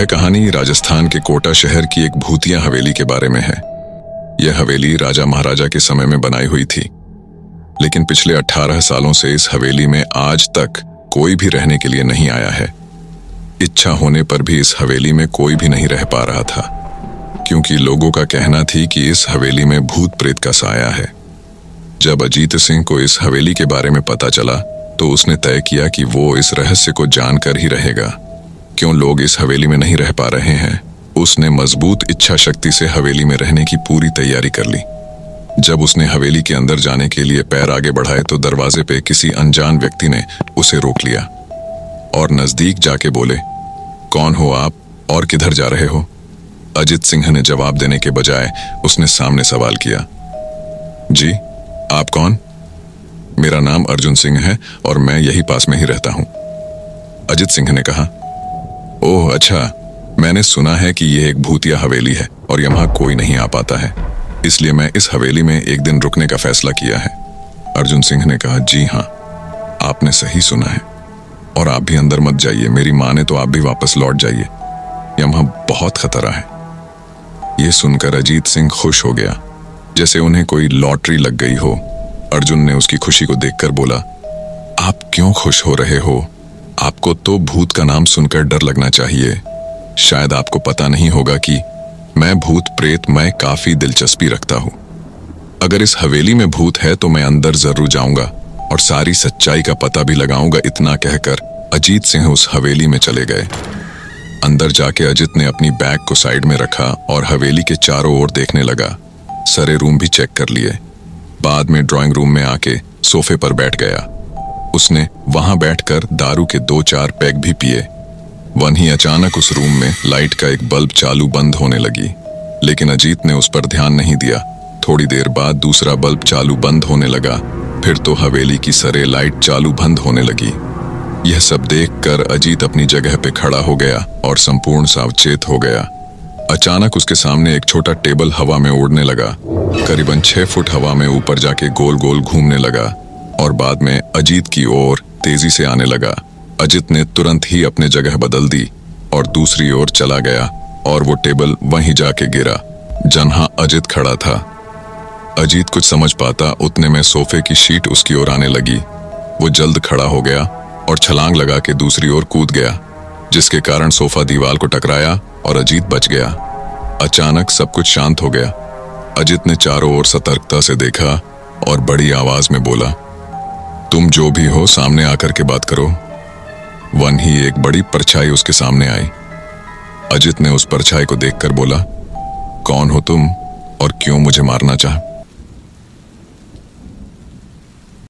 यह कहानी राजस्थान के कोटा शहर की एक भूतिया हवेली के बारे में है। यह हवेली राजा महाराजा के समय में बनाई हुई थी, लेकिन पिछले 18 सालों से इस हवेली में आज तक कोई भी रहने के लिए नहीं आया है। इच्छा होने पर भी इस हवेली में कोई भी नहीं रह पा रहा था, क्योंकि लोगों का कहना थी कि इस हवेली में भूत प्रेत का साया है। जब अजीत सिंह को इस हवेली के बारे में पता चला तो उसने तय किया कि वो इस रहस्य को जानकर ही रहेगा। क्यों लोग इस हवेली में नहीं रह पा रहे हैं, उसने मजबूत इच्छा शक्ति से हवेली में रहने की पूरी तैयारी कर ली। जब उसने हवेली के अंदर जाने के लिए पैर आगे बढ़ाए तो दरवाजे पे किसी अनजान व्यक्ति ने उसे रोक लिया और नजदीक जाके बोले, कौन हो आप और किधर जा रहे हो? अजित सिंह ने जवाब देने के बजाय उसने सामने सवाल किया, जी आप कौन? मेरा नाम अर्जुन सिंह है और मैं यही पास में ही रहता हूं। अजित सिंह ने कहा, ओह अच्छा, मैंने सुना है कि यह एक भूतिया हवेली है और यहां कोई नहीं आ पाता है, इसलिए मैं इस हवेली में एक दिन रुकने का फैसला किया है। अर्जुन सिंह ने कहा, जी हाँ, आपने सही सुना है और आप भी अंदर मत जाइए, मेरी माने तो आप भी वापस लौट जाइए, यहां बहुत खतरा है। यह सुनकर अजीत सिंह खुश हो गया, जैसे उन्हें कोई लॉटरी लग गई हो। अर्जुन ने उसकी खुशी को देखकर बोला, आप क्यों खुश हो रहे हो? आपको तो भूत का नाम सुनकर डर लगना चाहिए। शायद आपको पता नहीं होगा कि मैं भूत प्रेत में काफी दिलचस्पी रखता हूं। अगर इस हवेली में भूत है तो मैं अंदर जरूर जाऊंगा और सारी सच्चाई का पता भी लगाऊंगा। इतना कहकर अजीत सिंह उस हवेली में चले गए। अंदर जाके अजित ने अपनी बैग को साइड में रखा और हवेली के चारों ओर देखने लगा। सारे रूम भी चेक कर लिए। बाद में ड्राइंग रूम में आके सोफे पर बैठ गया। उसने वहां बैठकर दारू के 2-4 पैग भी पिए। वहीं अचानक उस रूम में लाइट का एक बल्ब चालू बंद होने लगी, लेकिन अजीत ने उस पर ध्यान नहीं दिया। थोड़ी देर बाद दूसरा बल्ब चालू बंद होने लगा, फिर तो हवेली की सारे लाइट चालू बंद होने लगी। यह सब देखकर अजीत अपनी जगह पे खड़ा हो गया और संपूर्ण सावचेत हो गया। अचानक उसके सामने एक छोटा टेबल हवा में उड़ने लगा, करीबन 6 फुट हवा में ऊपर जाके गोल गोल घूमने लगा और बाद में अजीत की ओर तेजी से आने लगा। अजित ने तुरंत ही अपने जगह बदल दी और दूसरी ओर चला गया और वो टेबल वहीं जाके गिरा जहां अजित खड़ा था। अजीत कुछ समझ पाता उतने में सोफे की शीट उसकी ओर आने लगी। वो जल्द खड़ा हो गया और छलांग लगा के दूसरी ओर कूद गया, जिसके कारण सोफा दीवार को टकराया और अजीत बच गया। अचानक सब कुछ शांत हो गया। अजित ने चारों ओर सतर्कता से देखा और बड़ी आवाज में बोला, तुम जो भी हो सामने आकर के बात करो। वहीं एक बड़ी परछाई उसके सामने आई। अजित ने उस परछाई को देखकर बोला, कौन हो तुम और क्यों मुझे मारना चाह?